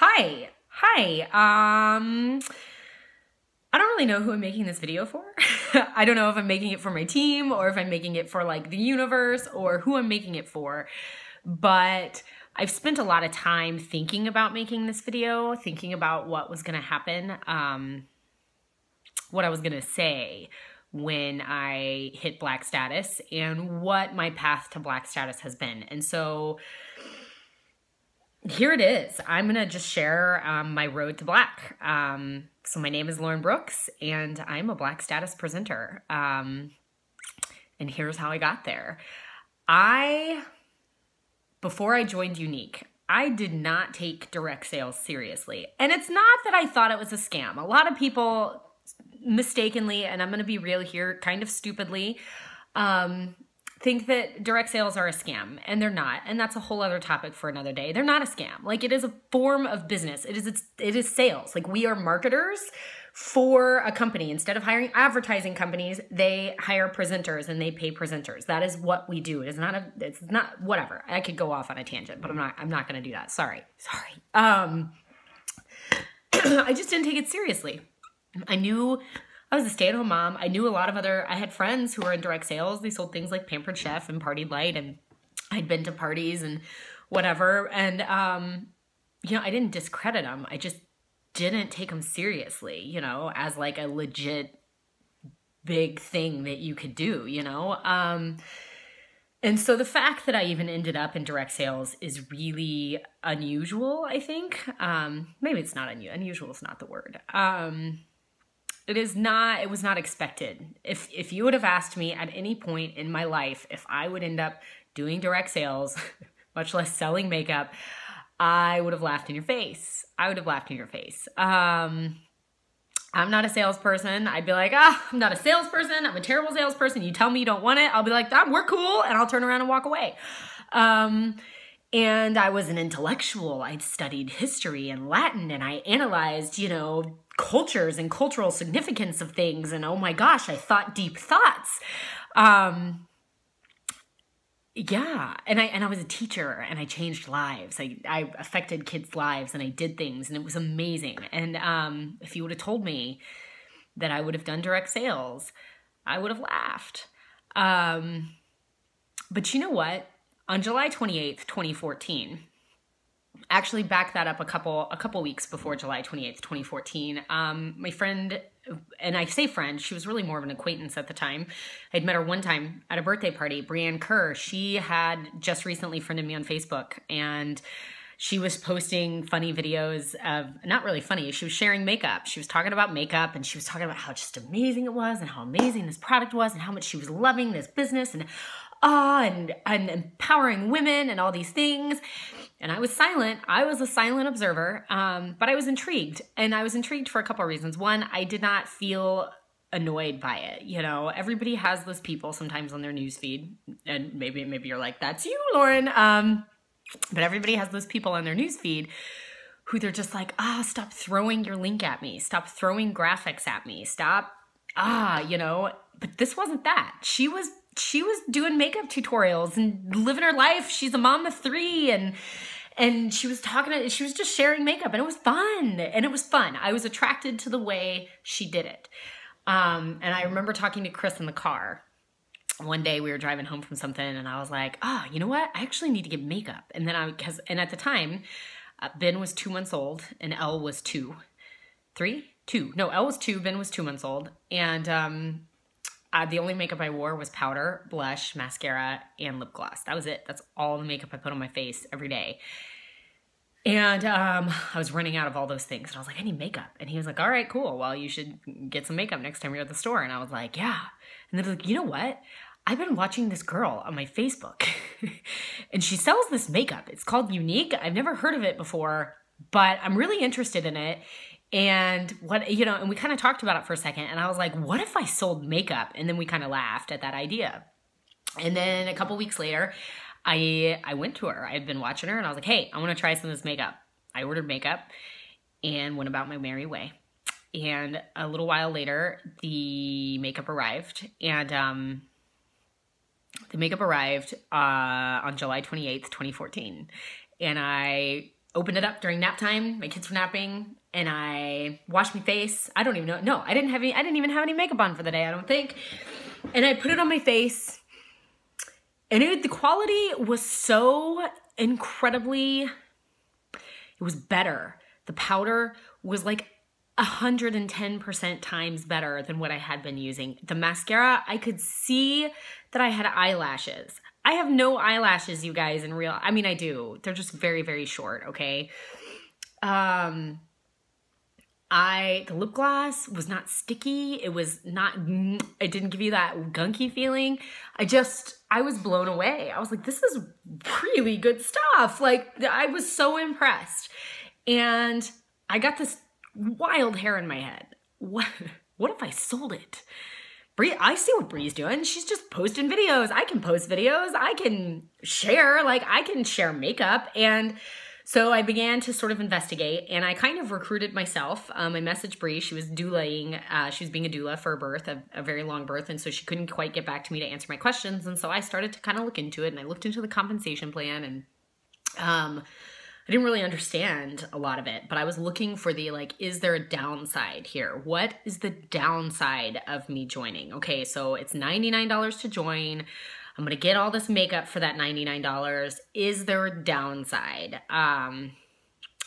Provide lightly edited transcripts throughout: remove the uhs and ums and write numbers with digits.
Hi. Hi. I don't really know who I'm making this video for. I don't know if I'm making it for my team or if I'm making it for like the universe or who I'm making it for. But I've spent a lot of time thinking about making this video, thinking about what was going to happen, what I was going to say when I hit Black status and what my path to Black status has been. And so here it is. I'm going to just share my road to Black. So my name is Lauren Brooks and I'm a Black status presenter. And here's how I got there. Before I joined Unique, I did not take direct sales seriously. And it's not that I thought it was a scam. A lot of people mistakenly, and I'm going to be real here, kind of stupidly, think that direct sales are a scam, and they're not. And that's a whole other topic for another day. They're not a scam. Like, it is a form of business. It is sales. Like, we are marketers for a company. Instead of hiring advertising companies, they hire presenters and they pay presenters. That is what we do. It's not whatever. I could go off on a tangent, but I'm not going to do that. Sorry. I just didn't take it seriously. I knew I was a stay-at-home mom. I knew I had friends who were in direct sales. They sold things like Pampered Chef and Partied Light, and I'd been to parties and whatever. And, I didn't discredit them. I just didn't take them seriously, as like a legit big thing that you could do, And so the fact that I even ended up in direct sales is really unusual, I think. Maybe it's not unusual. Unusual is not the word. It was not expected. If you would have asked me at any point in my life if I would end up doing direct sales, much less selling makeup, I would have laughed in your face. I'm not a salesperson. I'd be like, I'm not a salesperson. I'm a terrible salesperson. You tell me you don't want it. I'll be like, we're cool. And I'll turn around and walk away. And I was an intellectual. I'd studied history and Latin, and I analyzed, cultures and cultural significance of things. And oh my gosh, I thought deep thoughts. Yeah. And I was a teacher and I changed lives. I affected kids' lives and I did things and it was amazing. And if you would have told me that I would have done direct sales, I would have laughed. But you know what? On July 28th, 2014, actually back that up a couple weeks before July 28th, 2014, my friend, and I say friend, she was really more of an acquaintance at the time. I'd met her one time at a birthday party, Brianne Kerr. She had just recently friended me on Facebook, and she was posting funny videos of, not really funny, she was sharing makeup. She was talking about makeup, and she was talking about how just amazing it was, and how amazing this product was, and how much she was loving this business, and empowering women, and all these things. And I was silent. I was a silent observer, but I was intrigued. And I was intrigued for a couple of reasons. One, I did not feel annoyed by it. Everybody has those people sometimes on their newsfeed. And maybe you're like, that's you, Lauren. But everybody has those people on their newsfeed who they're just like, stop throwing your link at me. Stop throwing graphics at me. Stop, But this wasn't that. She was doing makeup tutorials and living her life. She's a mom of 3 and she was she was just sharing makeup, and it was fun. I was attracted to the way she did it. And I remember talking to Chris in the car. One day we were driving home from something and I was like, you know what? I actually need to get makeup. And then and at the time, Ben was 2 months old and Elle was 2. 3? 2. No, Elle was 2, Ben was 2 months old. And, the only makeup I wore was powder, blush, mascara, and lip gloss. That was it. That's all the makeup I put on my face every day. And I was running out of all those things. And I was like, I need makeup. And he was like, all right, cool. Well, you should get some makeup next time you're at the store. And I was like, yeah. And then like, you know what? I've been watching this girl on my Facebook. And she sells this makeup. It's called Unique. I've never heard of it before, but I'm really interested in it. And and we kind of talked about it for a second, and I was like, what if I sold makeup? And then we kind of laughed at that idea. And then a couple weeks later, I went to her. I had been watching her, and I was like, hey, I want to try some of this makeup. I ordered makeup and went about my merry way. And a little while later, the makeup arrived, and the makeup arrived on July 28th, 2014. And I opened it up during nap time. My kids were napping, and I washed my face. I don't even know. No, I didn't even have any makeup on for the day, I don't think. And I put it on my face, and the quality was so incredibly, it was better. The powder was like 110% times better than what I had been using. The mascara, I could see that I had eyelashes. I have no eyelashes, you guys, in real. I mean, I do. They're just very, very short, okay? The lip gloss was not sticky. It was not, it didn't give you that gunky feeling. I was blown away. I was like, this is really good stuff. Like, I was so impressed. And I got this wild hair in my head. What if I sold it? Bree, I see what Bree's doing. She's just posting videos. I can post videos. I can share, I can share makeup. And so I began to sort of investigate, and I kind of recruited myself. I messaged Bree. She was doulaing. She was being a doula for a birth, a very long birth, and so she couldn't quite get back to me to answer my questions. And so I started to kind of look into it, and I looked into the compensation plan, and I didn't really understand a lot of it, but I was looking for the, is there a downside here? What is the downside of me joining? Okay, so it's $99 to join. I'm going to get all this makeup for that $99. Is there a downside? And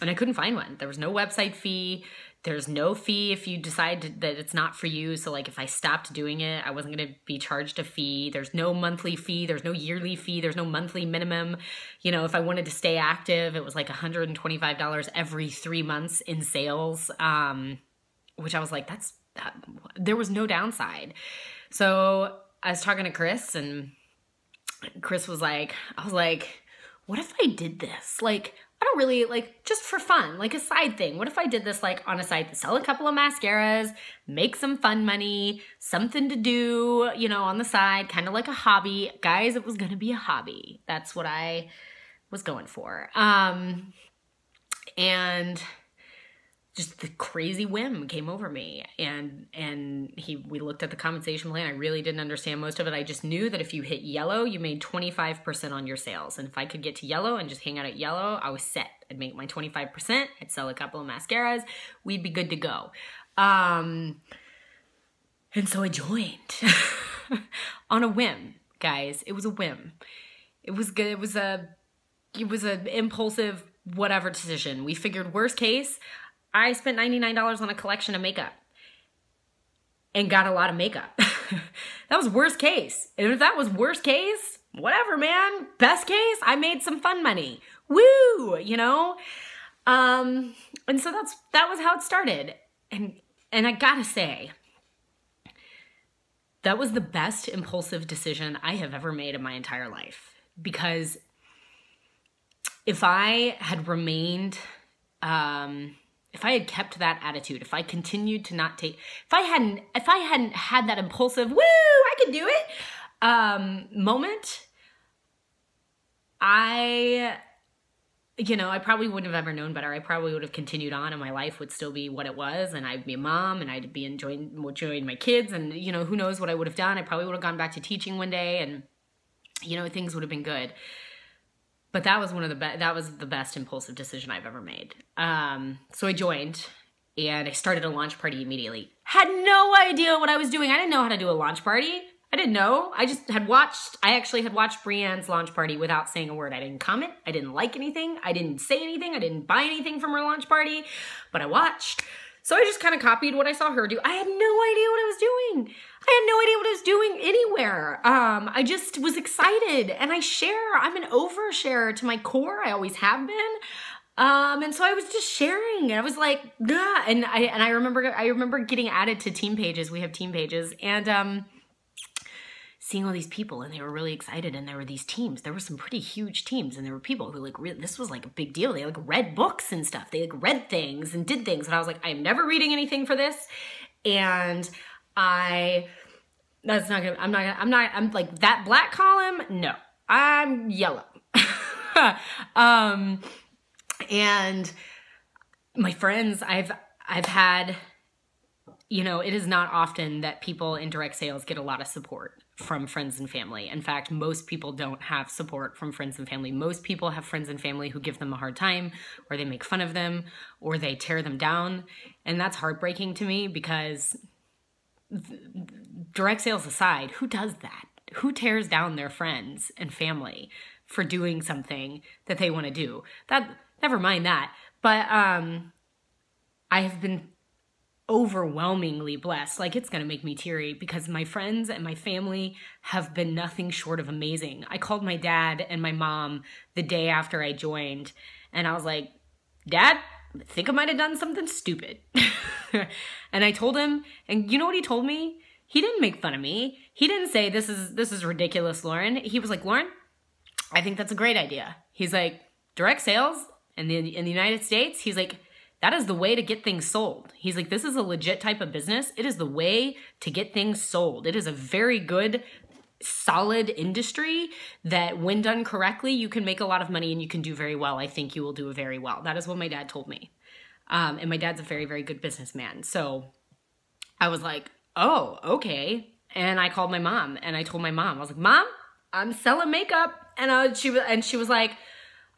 I couldn't find one. There was no website fee. There's no fee if you decide that it's not for you. So if I stopped doing it, I wasn't going to be charged a fee. There's no monthly fee. There's no yearly fee. There's no monthly minimum. If I wanted to stay active, it was like $125 every 3 months in sales, which I was like, there was no downside. So I was talking to Chris, and Chris was like, what if I did this? I don't really, just for fun, a side thing. What if I did this, on a side, sell a couple of mascaras, make some fun money, something to do, on the side, kind of like a hobby. Guys, it was going to be a hobby. That's what I was going for. And just the crazy whim came over me, and we looked at the compensation plan. I really didn't understand most of it. I just knew that if you hit yellow, you made 25% on your sales. And if I could get to yellow and just hang out at yellow, I was set. I'd make my 25%. I'd sell a couple of mascaras. We'd be good to go. And so I joined on a whim, guys. It was a whim. It was good. It was a impulsive whatever decision. We figured worst case, I spent $99 on a collection of makeup and got a lot of makeup. That was worst case. And if that was worst case, whatever, man. Best case, I made some fun money. Woo, And so that was how it started. And I gotta say, that was the best impulsive decision I have ever made in my entire life. Because if I had remained, if I had kept that attitude, if I continued to not take, if I hadn't had that impulsive, woo, I can do it, moment, I probably wouldn't have ever known better. I probably would have continued on, and my life would still be what it was, and I'd be a mom, and I'd be enjoying my kids, and, who knows what I would have done. I probably would have gone back to teaching one day, and, things would have been good. But that was that was the best impulsive decision I've ever made. So I joined, and I started a launch party immediately. Had no idea what I was doing. I didn't know how to do a launch party. I didn't know. I actually had watched Brienne's launch party without saying a word. I didn't comment. I didn't like anything. I didn't say anything. I didn't buy anything from her launch party, but I watched. So I just kind of copied what I saw her do. I had no idea what I was doing. I had no idea what I was doing anywhere. I just was excited, and I'm an oversharer to my core. I always have been. And so I was just sharing. I was like, "Gah." And I remember getting added to team pages. We have team pages, and seeing all these people, and they were really excited, and there were these teams. There were some pretty huge teams, and there were people who this was a big deal. They read books and stuff. They read things and did things, and I was like, I'm never reading anything for this, and I'm like, that black column, no, I'm yellow. And my friends, I've had, it is not often that people in direct sales get a lot of support. from friends and family. In fact, most people don't have support from friends and family. Most people have friends and family who give them a hard time, or they make fun of them, or they tear them down. And that's heartbreaking to me, because direct sales aside, who does that? Who tears down their friends and family for doing something that they want to do? That, never mind that. But I have been overwhelmingly blessed. Like, it's going to make me teary, because my friends and my family have been nothing short of amazing. I called my dad and my mom the day after I joined, and I was like, Dad, I think I might have done something stupid. And I told him, and you know what he told me? He didn't make fun of me. He didn't say, this is ridiculous, Lauren. He was like, Lauren, I think that's a great idea. He's like, direct sales in the United States, he's like, that is the way to get things sold. He's like, this is a legit type of business. It is the way to get things sold. It is a very good, solid industry that, when done correctly, you can make a lot of money and you can do very well. I think you will do very well. That is what my dad told me. And my dad's a very, very good businessman. So I was like, oh, okay. And I called my mom and I told my mom, I was like, Mom, I'm selling makeup. And she was like,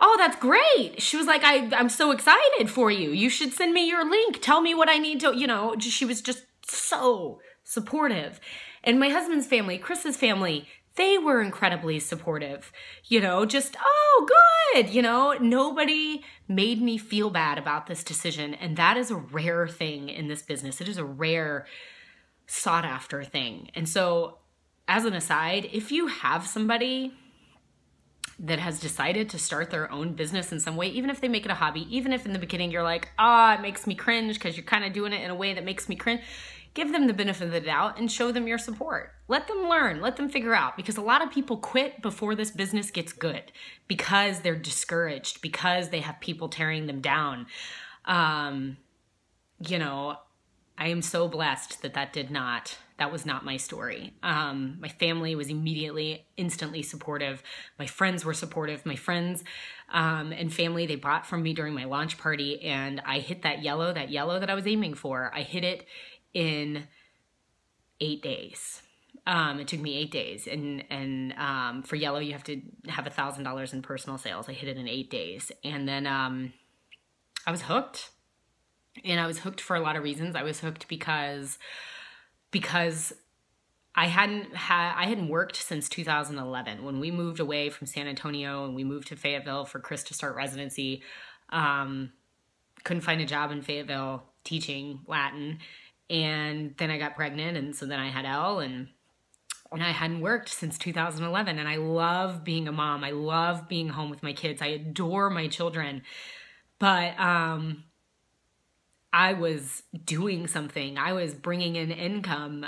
oh, that's great. She was like, I'm so excited for you. You should send me your link. Tell me what I need to, she was just so supportive. And my husband's family, Chris's family, they were incredibly supportive, just, oh, good. Nobody made me feel bad about this decision. And that is a rare thing in this business. It is a rare, sought after thing. And so, as an aside, if you have somebody that has decided to start their own business in some way, even if they make it a hobby, even if in the beginning you're like, it makes me cringe because you're kind of doing it in a way that makes me cringe, give them the benefit of the doubt and show them your support. Let them learn, let them figure out, because a lot of people quit before this business gets good because they're discouraged, because they have people tearing them down. I am so blessed that was not my story. My family was instantly supportive. My friends were supportive. My friends and family, they bought from me during my launch party, and I hit that yellow that I was aiming for. I hit it in 8 days. It took me 8 days. And for yellow, you have to have $1,000 in personal sales. I hit it in 8 days. And then I was hooked. And I was hooked for a lot of reasons. I was hooked because I hadn't worked since 2011 when we moved away from San Antonio and we moved to Fayetteville for Chris to start residency. Couldn't find a job in Fayetteville teaching Latin, and then I got pregnant, and so then I had Elle, and I hadn't worked since 2011. And I love being a mom. I love being home with my kids. I adore my children, but I was doing something. I was bringing in income.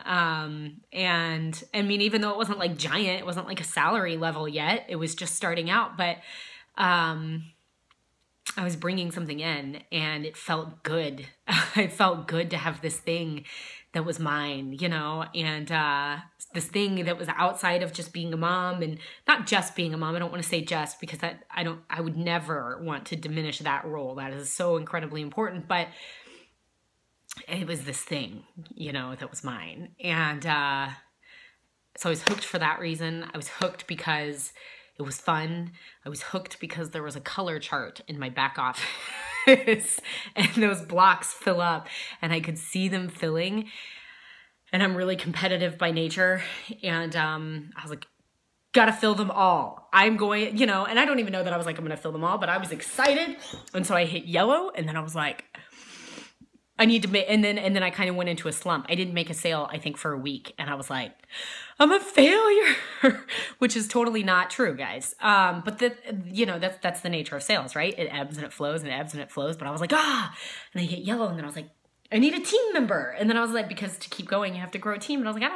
And I mean, even though it wasn't like giant, it wasn't like a salary level yet. It was just starting out, but I was bringing something in, and it felt good. It felt good to have this thing that was mine, and this thing that was outside of just being a mom, and not just being a mom. I don't want to say just, because I would never want to diminish that role. That is so incredibly important, but it was this thing, that was mine. And so I was hooked for that reason. I was hooked because it was fun. I was hooked because there was a color chart in my back office and those blocks fill up and I could see them filling. And I'm really competitive by nature. And I was like, gotta fill them all. I'm going, and I don't even know that I was like, I'm gonna fill them all, but I was excited. And so I hit yellow, and then I was like, I need to make, and then I kind of went into a slump. I didn't make a sale, I think, for a week. And I was like, I'm a failure, which is totally not true, guys. But that's the nature of sales, right? It ebbs and it flows and it ebbs and it flows. But I was like, and I hit yellow, and then I was like, I need a team member. And then I was like, because to keep going, you have to grow a team. And I was like,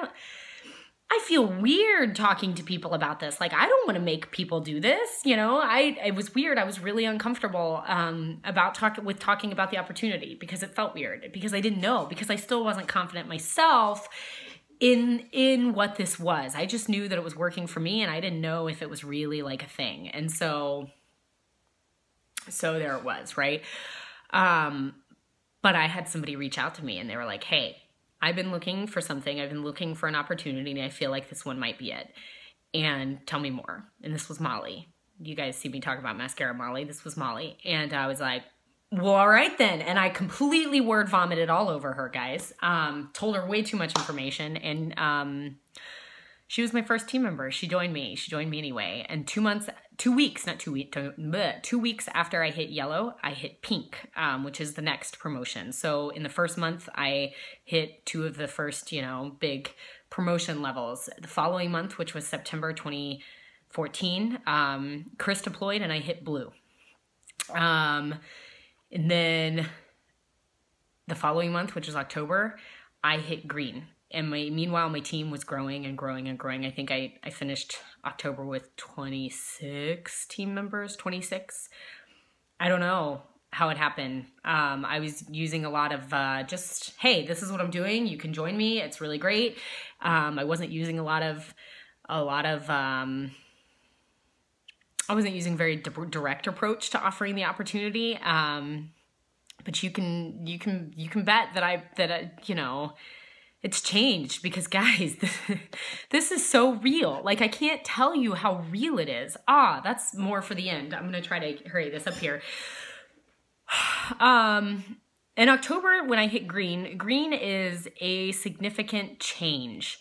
I feel weird talking to people about this. Like, I don't want to make people do this. It was weird. I was really uncomfortable about talking about the opportunity, because it felt weird, because I didn't know, because I still wasn't confident myself in what this was. I just knew that it was working for me, and I didn't know if it was really like a thing. And so there it was, right? But I had somebody reach out to me, and they were like, hey, I've been looking for something. I've been looking for an opportunity, and I feel like this one might be it. And tell me more. And this was Molly. You guys see me talk about mascara Molly. This was Molly. And I was like, well, all right then. And I completely word vomited all over her, guys. Told her way too much information. And she was my first team member. She joined me. She joined me anyway. And 2 weeks after I hit yellow, I hit pink, which is the next promotion. So in the first month, I hit 2 of the first, big promotion levels. The following month, which was September 2014, Chris deployed and I hit blue. And then the following month, which is October, I hit green. And meanwhile, my team was growing and growing and growing. I think I finished October with 26 team members, 26. I don't know how it happened. I was using a lot of just, hey, this is what I'm doing. You can join me. It's really great. I wasn't using I wasn't using very direct approach to offering the opportunity. But you can bet that it's changed, because guys, this is so real. Like, I can't tell you how real it is. That's more for the end. I'm going to try to hurry this up here. In October, when I hit green is a significant change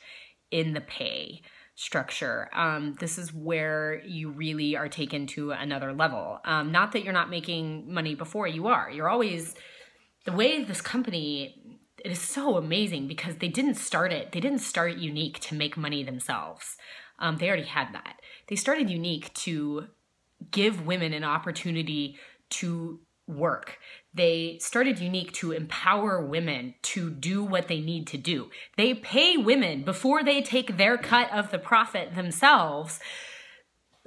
in the pay structure. This is where you really are taken to another level. Not that you're not making money before, you are. You're always, the way this company, it is so amazing because they didn't start unique to make money themselves. They already had that. They started unique to give women an opportunity to work. They started unique to empower women to do what they need to do. They pay women before they take their cut of the profit themselves.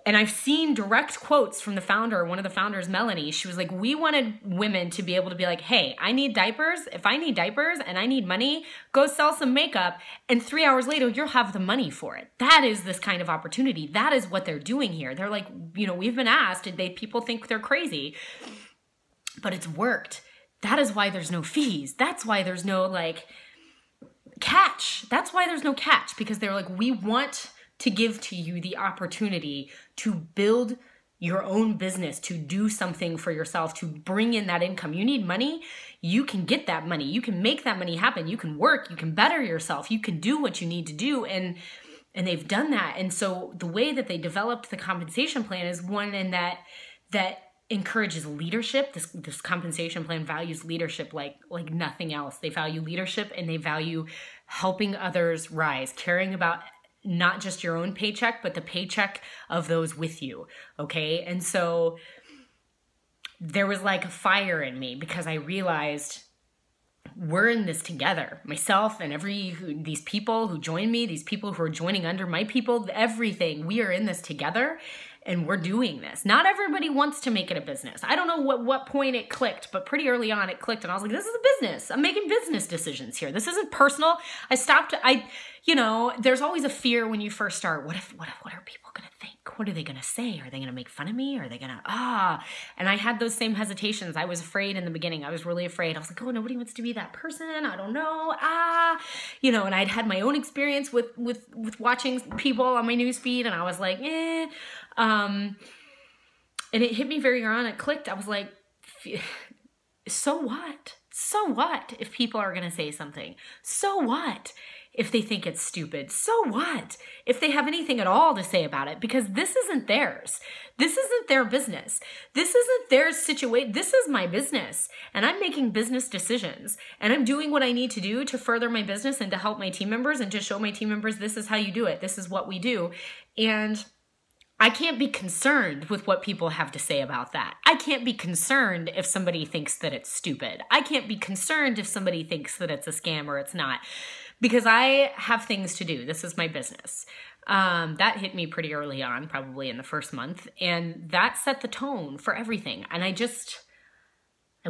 And I've seen direct quotes from the founder, one of the founders, Melanie. She was like, we wanted women to be able to be like, hey, I need diapers. If I need diapers and I need money, go sell some makeup. And 3 hours later, you'll have the money for it. That is this kind of opportunity. That is what they're doing here. They're like, we've been asked, people think they're crazy, but it's worked. That is why there's no fees. That's why there's no catch. That's why there's no catch, because they're like, we want to give to you the opportunity to build your own business, to do something for yourself, to bring in that income. You need money, you can get that money. You can make that money happen. You can work, you can better yourself, you can do what you need to do. And they've done that. And so the way that they developed the compensation plan is one in that encourages leadership. This compensation plan values leadership like nothing else. They value leadership, and they value helping others rise, caring about not just your own paycheck, but the paycheck of those with you. Okay. And so there was like a fire in me, because I realized we're in this together. Myself and these people who join me, these people who are joining under my people, everything, we are in this together. And we're doing this. Not everybody wants to make it a business. I don't know what point it clicked, but pretty early on it clicked, and I was like, this is a business. I'm making business decisions here. This isn't personal. There's always a fear when you first start. What are people going to think? What are they going to say? Are they going to make fun of me? Are they going to, And I had those same hesitations. I was afraid in the beginning. I was really afraid. I was like, oh, nobody wants to be that person. I don't know. And I'd had my own experience with watching people on my news feed, and I was like, and it hit me very early on. It clicked. I was like, so what? So what if people are going to say something? So what if they think it's stupid? So what if they have anything at all to say about it? Because this isn't theirs. This isn't their business. This isn't their situation. This is my business, and I'm making business decisions, and I'm doing what I need to do to further my business and to help my team members and to show my team members this is how you do it. This is what we do. And I can't be concerned with what people have to say about that. I can't be concerned if somebody thinks that it's stupid. I can't be concerned if somebody thinks that it's a scam or it's not, because I have things to do. This is my business. That hit me pretty early on, probably in the first month, and that set the tone for everything. And I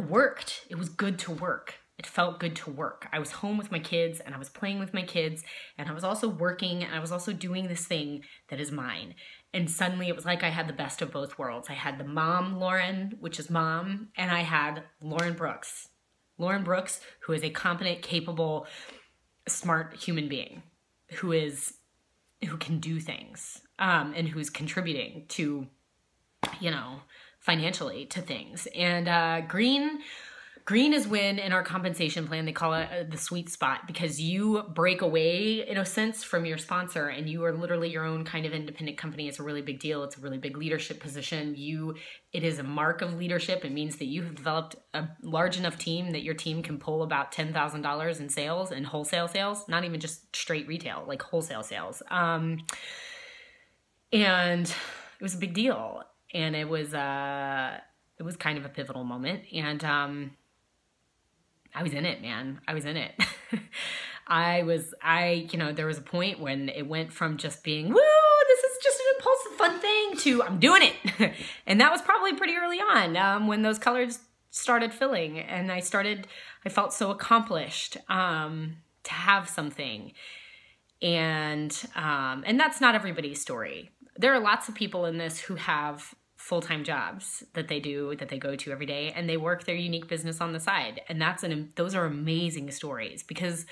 worked. It was good to work. It felt good to work. I was home with my kids, and I was playing with my kids, and I was also working, and I was also doing this thing that is mine. And suddenly it was like I had the best of both worlds. I had the mom, Lauren, which is mom, and I had Lauren Brooks. Lauren Brooks, who is a competent, capable, smart human being who can do things, and who's contributing to, financially to things. And green is when in our compensation plan, they call it the sweet spot, because you break away in a sense from your sponsor and you are literally your own kind of independent company. It's a really big deal. It's a really big leadership position. It is a mark of leadership. It means that you have developed a large enough team that your team can pull about $10,000 in sales, and wholesale sales, not even just straight retail, like wholesale sales. And it was a big deal. And it was kind of a pivotal moment. And I was in it, man. I was in it. there was a point when it went from just being, woo, this is just an impulsive fun thing, to I'm doing it. And that was probably pretty early on, when those colors started filling, and I felt so accomplished, to have something. And that's not everybody's story. There are lots of people in this who have full-time jobs that they go to every day, and they work their unique business on the side. And those are amazing stories, because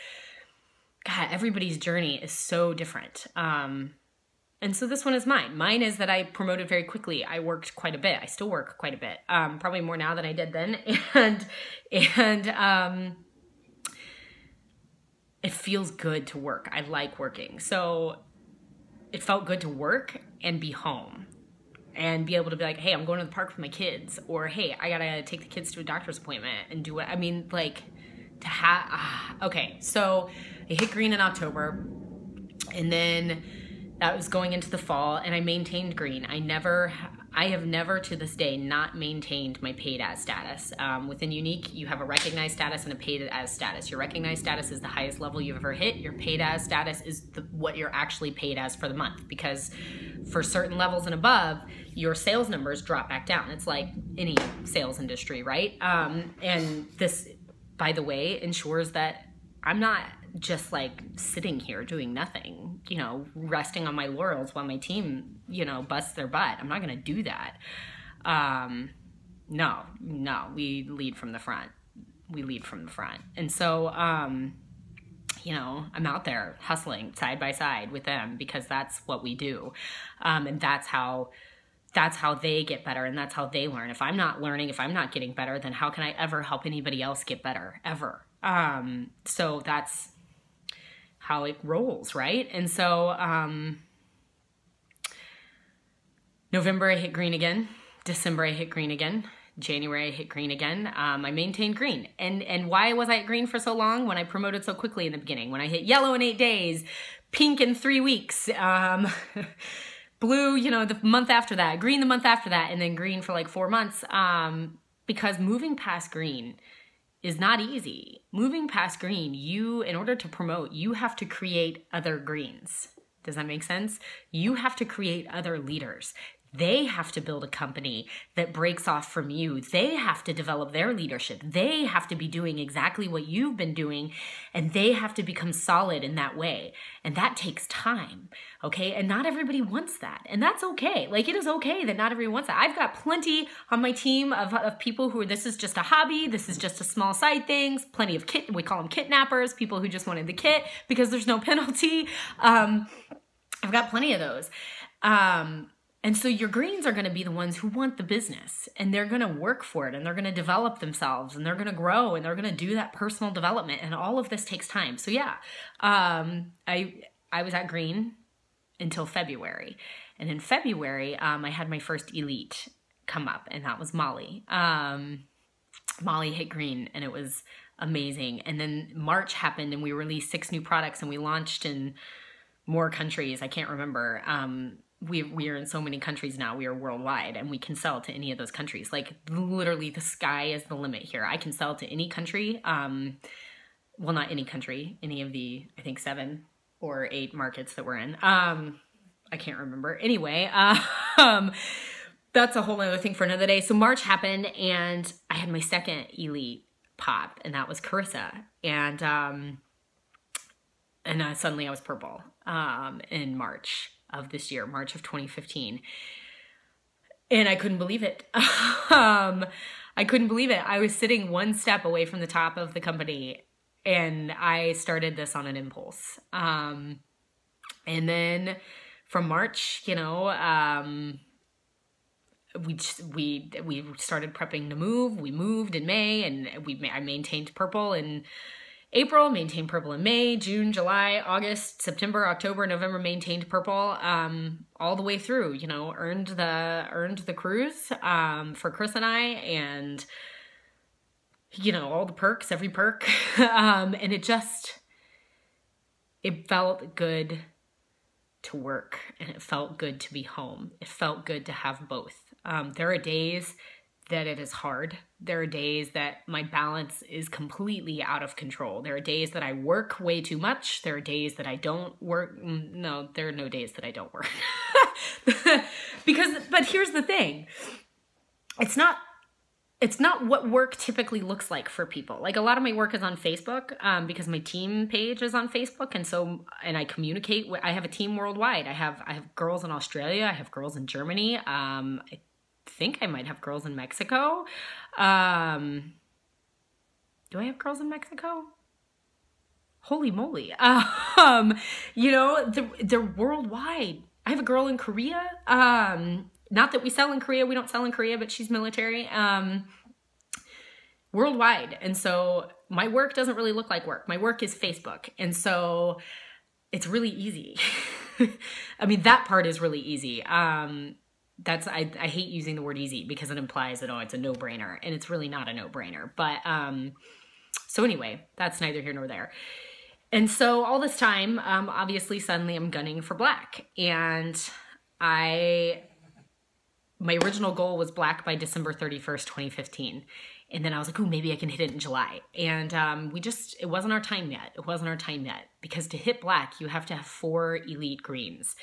God, everybody's journey is so different. And so this one is mine. Mine is that I promoted very quickly. I worked quite a bit. I still work quite a bit. Probably more now than I did then. And it feels good to work. I like working. So it felt good to work and be home and be able to be like, hey, I'm going to the park with my kids, or hey, I gotta take the kids to a doctor's appointment and do what, okay. So I hit green in October, and then that was going into the fall, and I maintained green. I have never to this day not maintained my paid as status. Within Unique, you have a recognized status and a paid as status. Your recognized status is the highest level you've ever hit. Your paid as status is what you're actually paid as for the month, because for certain levels and above, your sales numbers drop back down. It's like any sales industry, right? And this, by the way, ensures that I'm not just like sitting here doing nothing, resting on my laurels while my team, busts their butt. I'm not going to do that. No, we lead from the front. And so, I'm out there hustling side by side with them, because that's what we do. And that's how they get better, and that's how they learn. If I'm not learning, if I'm not getting better, then how can I ever help anybody else get better, ever? So that's how it rolls, right? And so November, I hit green again. December, I hit green again. January, I hit green again. I maintained green. And why was I at green for so long when I promoted so quickly in the beginning? When I hit yellow in 8 days, pink in 3 weeks, blue, the month after that, green the month after that, and then green for like 4 months. Because moving past green is not easy. Moving past green, in order to promote, you have to create other greens. Does that make sense? You have to create other leaders. They have to build a company that breaks off from you. They have to develop their leadership. They have to be doing exactly what you've been doing, and they have to become solid in that way. And that takes time, okay? And not everybody wants that, and that's okay. Like, it is okay that not everyone wants that. I've got plenty on my team of people who this is just a hobby, this is just a small side things, plenty of we call them kidnappers, people who just wanted the kit because there's no penalty. I've got plenty of those. And so your greens are going to be the ones who want the business, and they're going to work for it, and they're going to develop themselves, and they're going to grow, and they're going to do that personal development. And all of this takes time. So yeah, I was at green until February. And in February, I had my first elite come up, and that was Molly. Molly hit green, and it was amazing. And then March happened, and we released 6 new products, and we launched in more countries. I can't remember. We are in so many countries now. We are worldwide, and we can sell to any of those countries. Like, literally, the sky is the limit here. I can sell to any country. Well, not any country. Any of the, I think, 7 or 8 markets that we're in. I can't remember. Anyway, that's a whole other thing for another day. So March happened, and I had my second elite pop, and that was Carissa. And suddenly I was purple in March of this year, March of 2015. And I couldn't believe it. I couldn't believe it. I was sitting one step away from the top of the company, And I started this on an impulse. And then from March, you know, we started prepping to move. We moved in May, and I maintained purple in April, maintained purple in May, June, July, August, September, October, November, maintained purple, all the way through, you know, earned the cruise, for Chris and I, and, you know, all the perks, every perk. And it felt good to work, and it felt good to be home. It felt good to have both. There are days that it is hard. There are days that my balance is completely out of control. There are days that I work way too much. There are days that I don't work. No, there are no days that I don't work. But here's the thing. It's not what work typically looks like for people. Like, a lot of my work is on Facebook, because my team page is on Facebook. And I communicate I have a team worldwide. I have girls in Australia. I have girls in Germany. I think I might have girls in Mexico. Do I have girls in Mexico? Holy moly. You know, they're worldwide. I have a girl in Korea. Not that we sell in Korea. We don't sell in Korea, but she's military. Worldwide. And so my work doesn't really look like work. My work is Facebook. And so it's really easy. I mean, that part is really easy. I hate using the word easy because it implies that, oh, it's a no-brainer, and it's really not a no-brainer. But, so anyway, that's neither here nor there. And so all this time, obviously suddenly I'm gunning for black, and my original goal was black by December 31st, 2015. And then I was like, ooh, maybe I can hit it in July. And it wasn't our time yet. It wasn't our time yet. Because to hit black, you have to have 4 elite greens.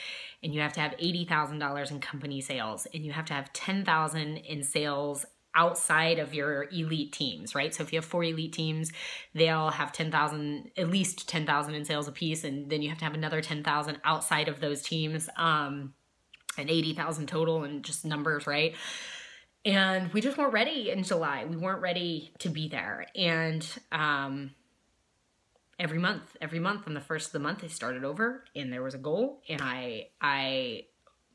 And you have to have $80,000 in company sales. And you have to have $10,000 in sales outside of your elite teams, right? So if you have 4 elite teams, they all have at least 10,000 in sales apiece. And then you have to have another 10,000 outside of those teams, and 80,000 total, and just numbers, right? And we just weren't ready in July. We weren't ready to be there. And every month on the first of the month, I started over, and there was a goal, and I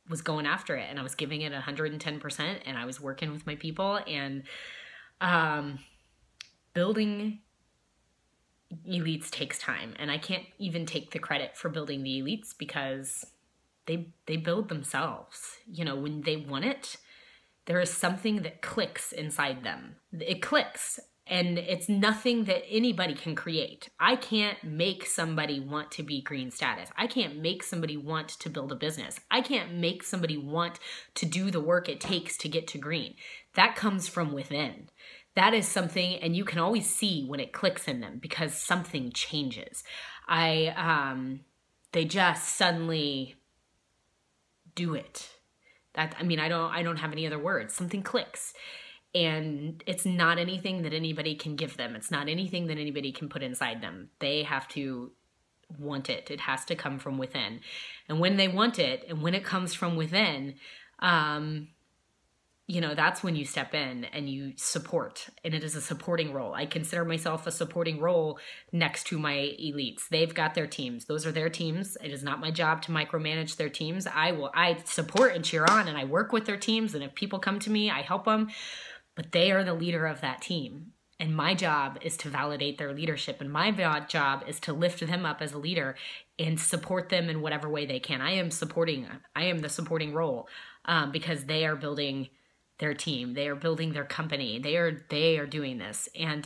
was going after it, and I was giving it 110%, and I was working with my people, and building elites takes time. And I can't even take the credit for building the elites, because they build themselves. You know, when they want it, there is something that clicks inside them. It clicks, and it's nothing that anybody can create. I can't make somebody want to be green status. I can't make somebody want to build a business. I can't make somebody want to do the work it takes to get to green. That comes from within. That is something, and you can always see when it clicks in them, because something changes. They just suddenly do it. I don't have any other words. Something clicks, and it's not anything that anybody can give them. It's not anything that anybody can put inside them. They have to want it. It has to come from within. And when they want it, and when it comes from within, you know, that's when you step in and you support, and it is a supporting role. I consider myself a supporting role next to my elites. They've got their teams. Those are their teams. It is not my job to micromanage their teams. I support and cheer on, and I work with their teams, and if people come to me, I help them, but they are the leader of that team. And my job is to validate their leadership, and my job is to lift them up as a leader and support them in whatever way they can. I am the supporting role, because they are building their team. They are building their company. They are doing this. And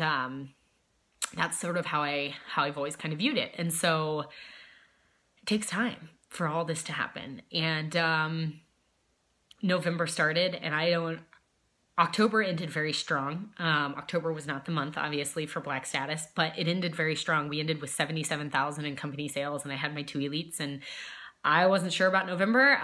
that's sort of how I've always kind of viewed it. And so it takes time for all this to happen. And November started, and October ended very strong. October was not the month, obviously, for Black status, but it ended very strong. We ended with 77,000 in company sales, and I had my 2 elites, and I wasn't sure about November.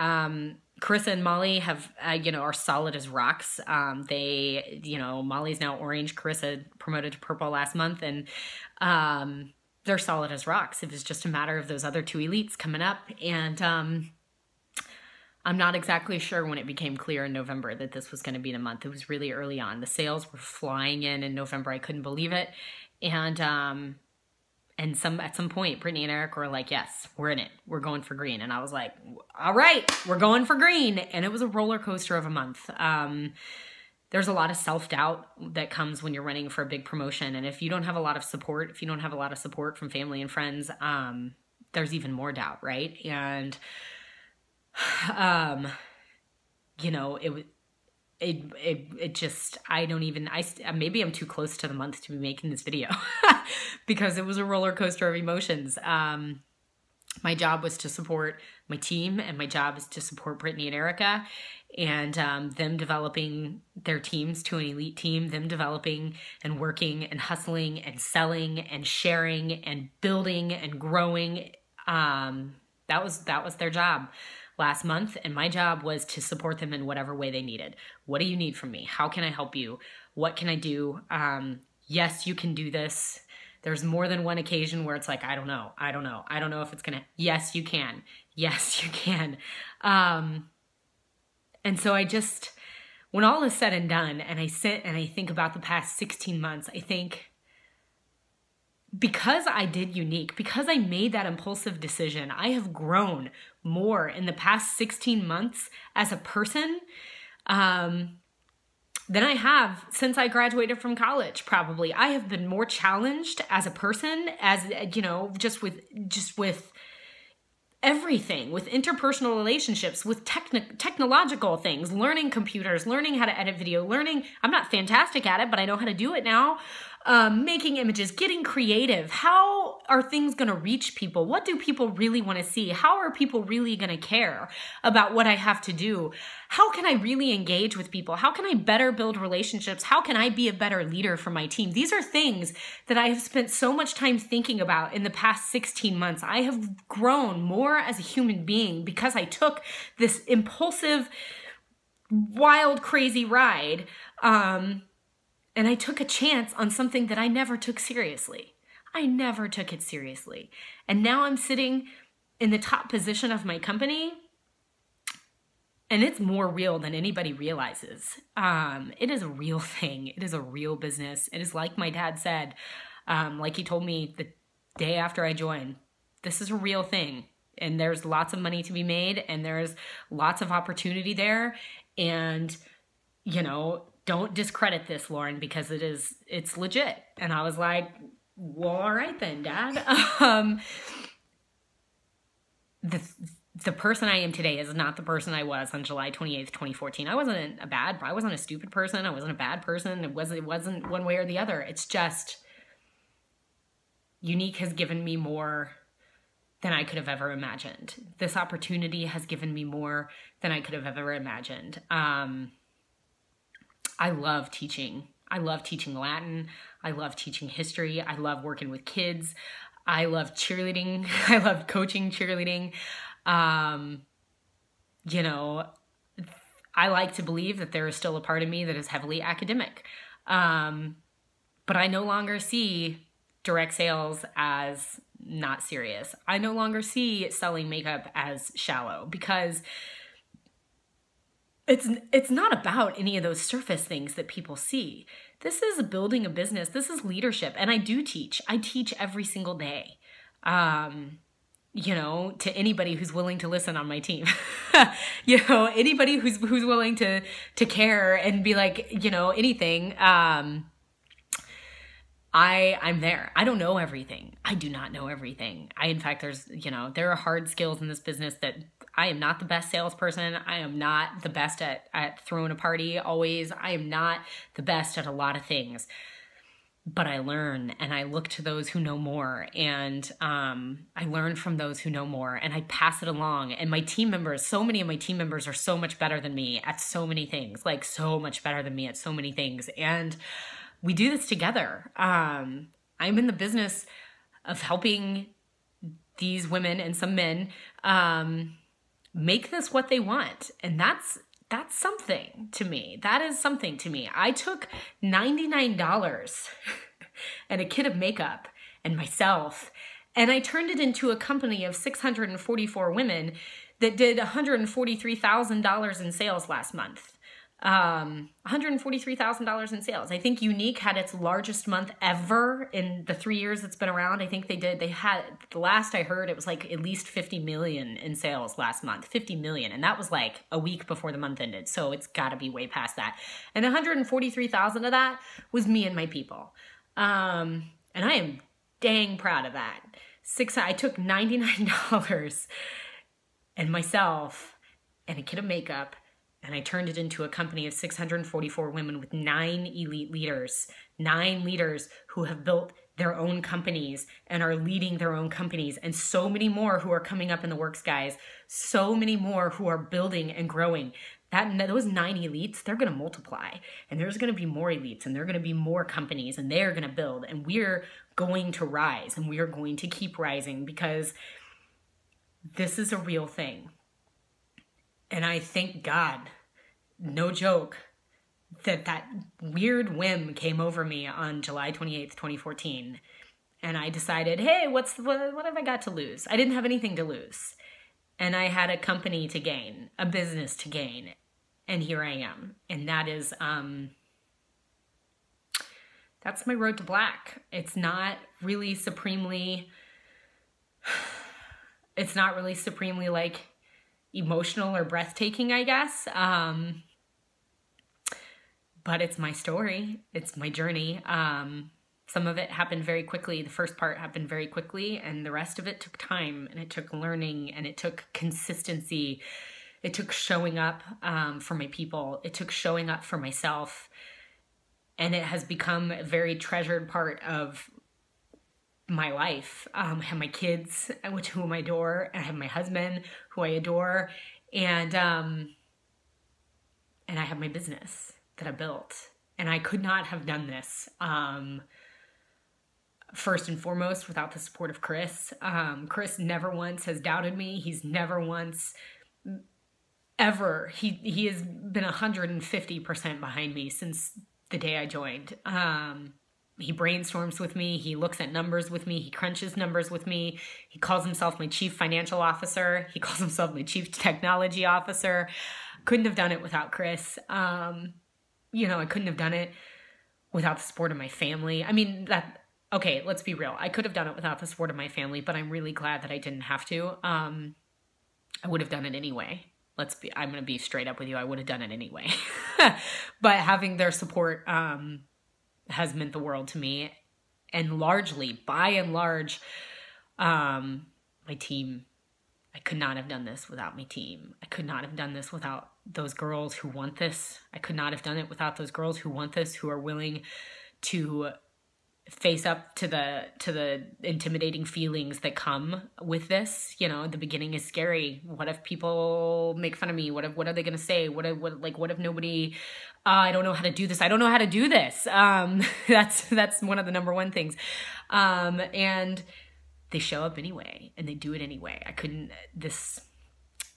Carissa and Molly are solid as rocks. Molly's now orange. Carissa promoted to purple last month, and they're solid as rocks. It was just a matter of those other 2 elites coming up, and I'm not exactly sure when it became clear in November that this was going to be the month. It was really early on. The sales were flying in November. I couldn't believe it, and And at some point, Brittany and Eric were like, yes, we're in it. We're going for green. And I was like, all right, we're going for green. And it was a roller coaster of a month. There's a lot of self-doubt that comes when you're running for a big promotion. And if you don't have a lot of support, if you don't have a lot of support from family and friends, there's even more doubt, right? And, you know, it just, maybe I'm too close to the month to be making this video because it was a roller coaster of emotions. My job was to support my team, and my job is to support Brittany and Erica, and them developing their teams to an elite team, them developing and working and hustling and selling and sharing and building and growing. That was their job last month, and my job was to support them in whatever way they needed. What do you need from me? How can I help you? What can I do? Yes, you can do this. There's more than one occasion where it's like, I don't know if it's gonna, yes, you can. Yes, you can. And so I just, when all is said and done, and I sit and I think about the past 16 months, I think because I did unique, because I made that impulsive decision, I have grown more in the past 16 months as a person, than I have since I graduated from college, probably. I have been more challenged as a person, as, you know, just with everything, with interpersonal relationships, with technological things, learning computers, learning how to edit video, learning, I'm not fantastic at it, but I know how to do it now. Making images, getting creative. How are things going to reach people? What do people really want to see? How are people really going to care about what I have to do? How can I really engage with people? How can I better build relationships? How can I be a better leader for my team? These are things that I have spent so much time thinking about in the past 16 months. I have grown more as a human being because I took this impulsive, wild, crazy ride, and I took a chance on something that I never took seriously. I never took it seriously. And now I'm sitting in the top position of my company, and it's more real than anybody realizes. It is a real thing. It is a real business. It is like my dad said, like he told me the day after I joined, this is a real thing. And there's lots of money to be made, and there's lots of opportunity there. And, you know, don't discredit this, Lauren, because it's legit. And I was like, well, all right then, Dad. The person I am today is not the person I was on July 28th, 2014. I wasn't a stupid person. I wasn't a bad person. It wasn't one way or the other. It's just Unique has given me more than I could have ever imagined. This opportunity has given me more than I could have ever imagined. I love teaching. I love teaching Latin. I love teaching history. I love working with kids. I love cheerleading. I love coaching cheerleading. You know, I like to believe that there is still a part of me that is heavily academic. But I no longer see direct sales as not serious. I no longer see selling makeup as shallow, because it's not about any of those surface things that people see. This is building a business. This is leadership. And I do teach. I teach every single day, you know, to anybody who's willing to listen on my team. You know, anybody who's willing to care and be like, you know, anything. I'm there. I don't know everything. I do not know everything. In fact, there are hard skills in this business that I am not the best salesperson. I am not the best at throwing a party always. I am not the best at a lot of things. But I learn, and I look to those who know more, and I learn from those who know more, and I pass it along. And my team members, so many of my team members are so much better than me at so many things, like so much better than me at so many things. And we do this together. I'm in the business of helping these women and some men make this what they want. And that's something to me. That is something to me. I took $99 and a kit of makeup and myself, and I turned it into a company of 644 women that did $143,000 in sales last month. $143,000 in sales. I think Unique had its largest month ever in the 3 years it's been around. I think they had, the last I heard, it was like at least 50 million in sales last month, 50 million. And that was like a week before the month ended. So it's gotta be way past that. And 143,000 of that was me and my people. And I am dang proud of that. I took $99 and myself and a kit of makeup, and I turned it into a company of 644 women with 9 elite leaders, 9 leaders who have built their own companies and are leading their own companies, and so many more who are coming up in the works, guys. So many more who are building and growing. Those 9 elites, they're going to multiply, and there's going to be more elites, and there are going to be more companies, and they're going to build, and we're going to rise, and we are going to keep rising, because this is a real thing. And I thank God, no joke, that weird whim came over me on July 28th, 2014. And I decided, hey, what have I got to lose? I didn't have anything to lose. And I had a company to gain, a business to gain. And here I am. And that is, that's my road to black. It's not really supremely like emotional or breathtaking, I guess. But it's my story. It's my journey. Some of it happened very quickly. The first part happened very quickly, and the rest of it took time, and it took learning, and it took consistency. It took showing up for my people. It took showing up for myself. And it has become a very treasured part of my life. I have my kids, whom I adore. I have my husband, who I adore. And I have my business that I built. And I could not have done this, first and foremost, without the support of Chris. Chris never once has doubted me. He's never once, ever. He has been 150% behind me since the day I joined. He brainstorms with me. He looks at numbers with me. He crunches numbers with me. He calls himself my chief financial officer. He calls himself my chief technology officer. Couldn't have done it without Chris. I couldn't have done it without the support of my family. I mean, okay, let's be real. I could have done it without the support of my family, but I'm really glad that I didn't have to. I would have done it anyway. I'm going to be straight up with you. I would have done it anyway. But having their support has meant the world to me. And by and large, my team. I could not have done this without my team. I could not have done this without those girls who want this. I could not have done it without those girls who want this, who are willing to face up to the intimidating feelings that come with this. The beginning is scary. What if people make fun of me? What are they gonna say? What if nobody? I don't know how to do this. I don't know how to do this. That's one of the number one things. And they show up anyway, and they do it anyway.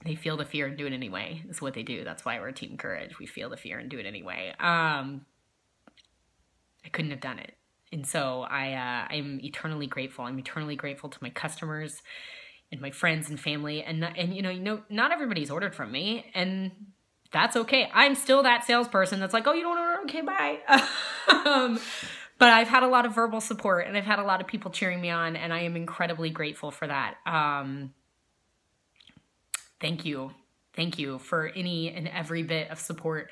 They feel the fear and do it anyway. That's what they do. That's why we're Team Courage. We feel the fear and do it anyway. I couldn't have done it. And so I'm eternally grateful. I'm eternally grateful to my customers and my friends and family. And not everybody's ordered from me, and that's okay. I'm still that salesperson that's like, oh, you don't order? Okay, bye. But I've had a lot of verbal support, and I've had a lot of people cheering me on, and I am incredibly grateful for that. Thank you. Thank you for any and every bit of support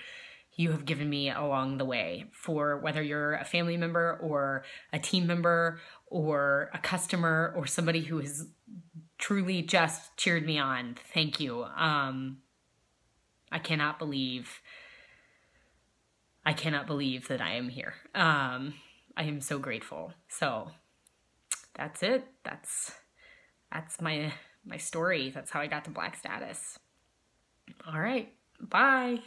you have given me along the way, for whether you're a family member or a team member or a customer or somebody who has truly just cheered me on. Thank you. I cannot believe that I am here. I am so grateful. So that's it. That's my story. That's how I got to Black status. All right. Bye.